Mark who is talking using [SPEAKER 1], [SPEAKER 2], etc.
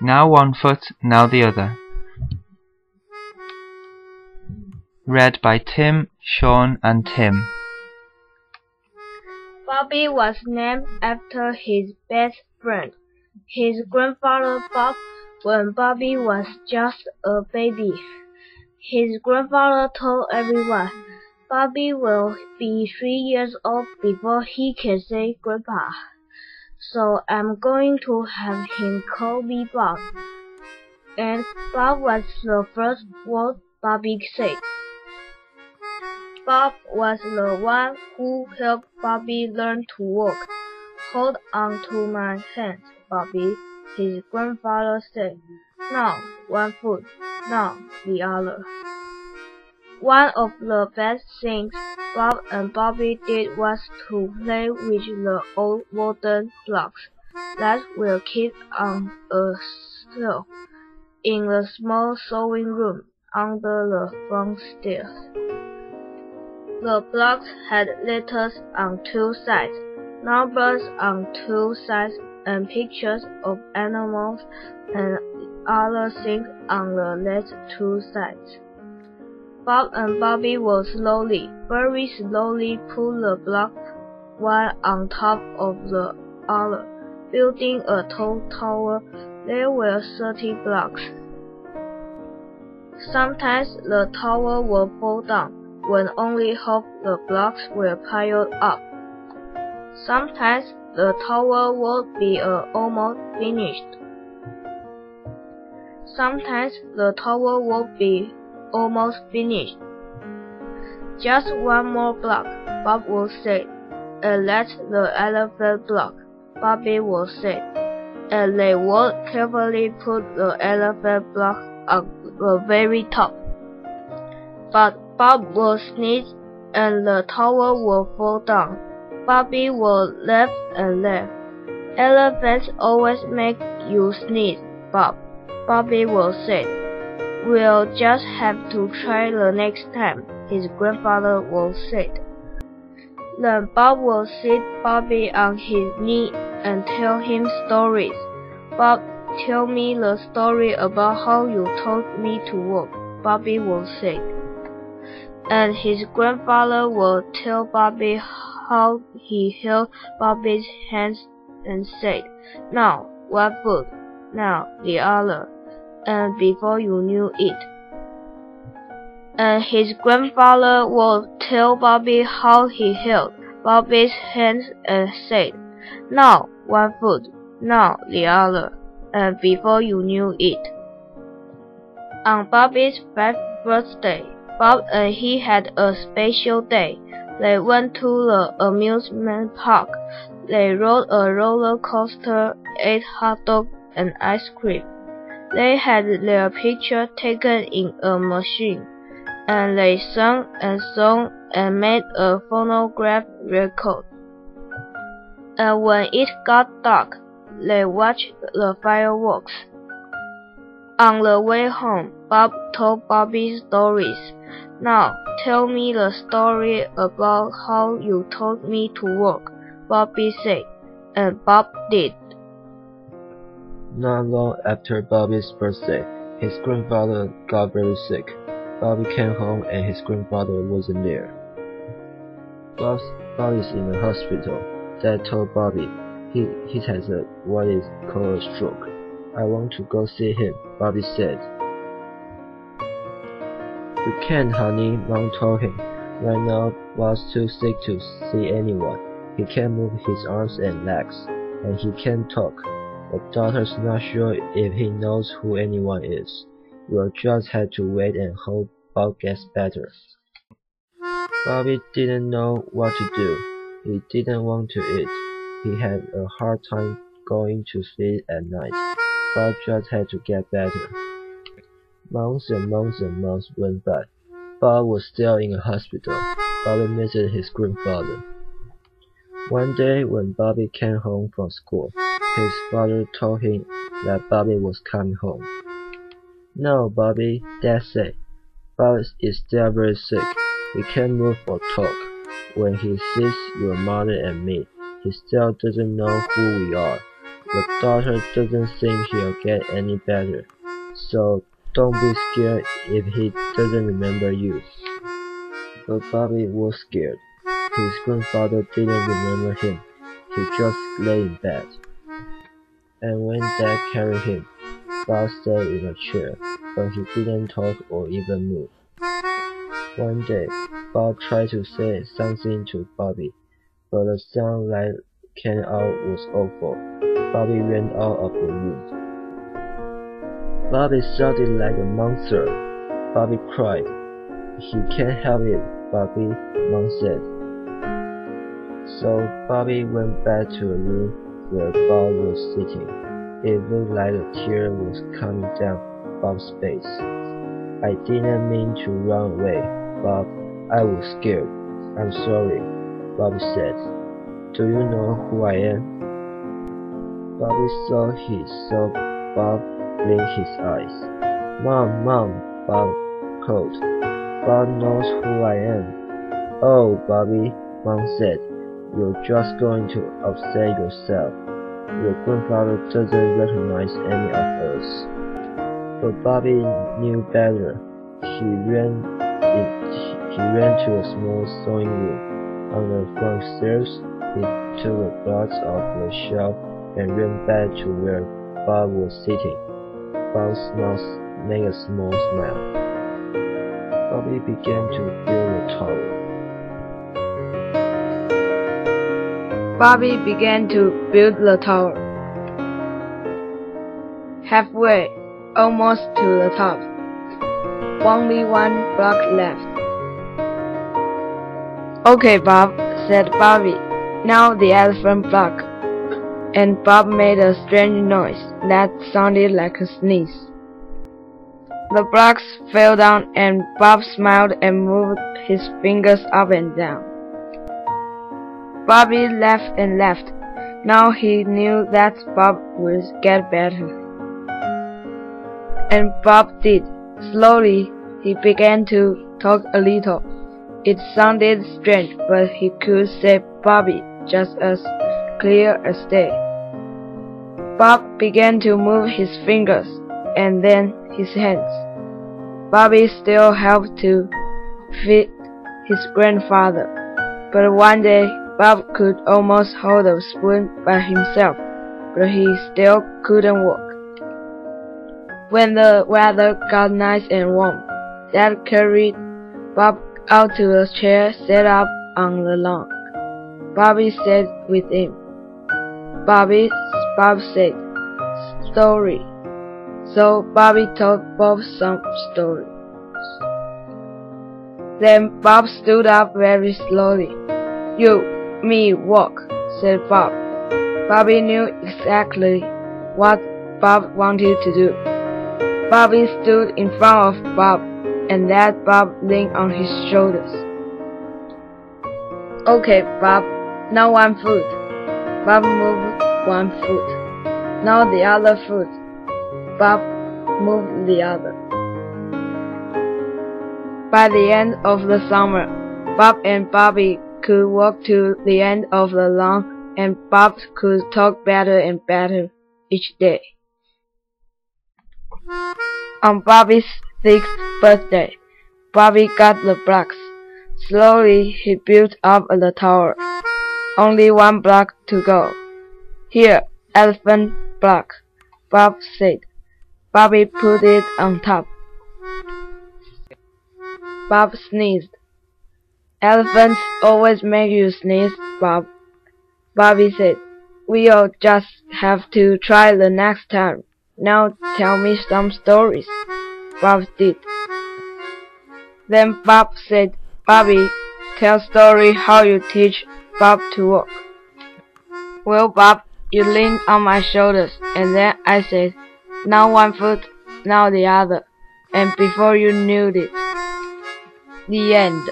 [SPEAKER 1] Now one foot, now the other. Read by Tim, Sean, and Tim.
[SPEAKER 2] Bobby was named after his best friend, his grandfather Bob, when Bobby was just a baby. His grandfather told everyone, Bobby will be 3 years old before he can say Grandpa, so I'm going to have him call me Bob. And Bob was the first word Bobby said. Bob was the one who helped Bobby learn to walk. Hold on to my hand, Bobby, his grandfather said. Now one foot, now the other. One of the best things Bob and Bobby did was to play with the old wooden blocks that were kept on a shelf in the small sewing room under the front stairs. The blocks had letters on 2 sides, numbers on 2 sides, and pictures of animals and other things on the last 2 sides. Bob and Bobby will slowly, very slowly pull the block one on top of the other, building a tall tower. There were 30 blocks. Sometimes the tower will fall down when only half the blocks were piled up. Sometimes the tower would be almost finished. Sometimes the tower would be almost finished. Just one more block, Bob would say, and that's the elephant block, Bobby would say, and they would carefully put the elephant block on the very top. But Bob would sneeze and the tower would fall down. Bobby would laugh and laugh. Elephants always make you sneeze, Bob, Bobby would say. We'll just have to try the next time, his grandfather would say. Then Bob would sit Bobby on his knee and tell him stories. Bob, tell me the story about how you taught me to walk, Bobby would say. And his grandfather would tell Bobby how he held Bobby's hands and said, Now one foot, now the other. And before you knew it. And his grandfather would tell Bobby how he held Bobby's hands and said, Now one foot, now the other, and before you knew it. On Bobby's 5th birthday, Bob and he had a special day. They went to the amusement park. They rode a roller coaster, ate hot dogs and ice cream. They had their picture taken in a machine, and they sang and made a phonograph record. And when it got dark, they watched the fireworks. On the way home, Bob told Bobby stories. Now, tell me the story about how you taught me to walk, Bobby said, and Bob did.
[SPEAKER 3] Not long after Bobby's birthday, his grandfather got very sick. Bobby came home and his grandfather wasn't there. Bobby's in the hospital. Dad told Bobby he has what is called a stroke. I want to go see him, Bobby said. You can't, honey, Mom told him. Right now, Bob's too sick to see anyone. He can't move his arms and legs, and he can't talk. The doctor's not sure if he knows who anyone is. We'll just have to wait and hope Bob gets better. Bobby didn't know what to do. He didn't want to eat. He had a hard time going to sleep at night. Bob just had to get better. Months and months and months went by. Bob was still in a hospital. Bobby missed his grandfather. One day when Bobby came home from school, his father told him that Bobby was coming home. No, Bobby, Dad said. Bob is still very sick. He can't move or talk. When he sees your mother and me, he still doesn't know who we are. The doctor doesn't think he'll get any better, so don't be scared if he doesn't remember you. But Bobby was scared. His grandfather didn't remember him. He just lay in bed. And when Dad carried him, Bob stayed in a chair, but he didn't talk or even move. One day, Bob tried to say something to Bobby, but the sound that came out was awful. Bobby ran out of the room. Bobby sounded like a monster. Bobby cried. He can't help it, Bobby, Mom said. So Bobby went back to the room where Bob was sitting. It looked like a tear was coming down Bob's face. I didn't mean to run away, Bob. I was scared. I'm sorry, Bob said. Do you know who I am? Bobby thought he saw Bob blink his eyes. Mom, Bob called. Bob knows who I am. Oh, Bobby, Mom said. You're just going to upset yourself. Your grandfather doesn't recognize any of us. But Bobby knew better. He ran to a small sewing room. On the front stairs, he took the blocks off the shelf and ran back to where Bob was sitting. Bob's mouth made a small smile. Bobby began to build a tower.
[SPEAKER 2] Bobby began to build the tower. Halfway, almost to the top. Only one block left. Okay, Bob, said Bobby. Now the elephant block. And Bob made a strange noise that sounded like a sneeze. The blocks fell down and Bob smiled and moved his fingers up and down. Bobby laughed and laughed. Now he knew that Bob would get better. And Bob did. Slowly, he began to talk a little. It sounded strange, but he could say Bobby just as clear as day. Bob began to move his fingers and then his hands. Bobby still helped to feed his grandfather, but one day Bob could almost hold a spoon by himself, but he still couldn't walk. When the weather got nice and warm, Dad carried Bob out to a chair set up on the lawn. Bobby sat with him. Bob said, "Story." So Bobby told Bob some story. Then Bob stood up very slowly. "You, me, walk," said Bob. Bobby knew exactly what Bob wanted to do. Bobby stood in front of Bob and let Bob lean on his shoulders. "Okay, Bob, now one foot." Bob moved one foot. Now the other foot. Bob moved the other. By the end of the summer, Bob and Bobby could walk to the end of the lawn, and Bob could talk better and better each day. On Bobby's 6th birthday, Bobby got the blocks. Slowly, he built up the tower. Only one block to go. "Here, elephant block," Bob said. Bobby put it on top. Bob sneezed. "Elephants always make you sneeze, Bob," Bobby said. "We'll just have to try the next time. Now tell me some stories." Bob did. Then Bob said, "Bobby, tell story how you teach Bob to walk." "Well, Bob, you leaned on my shoulders, and then I said, 'Now one foot, now the other,' and before you knew it." The end.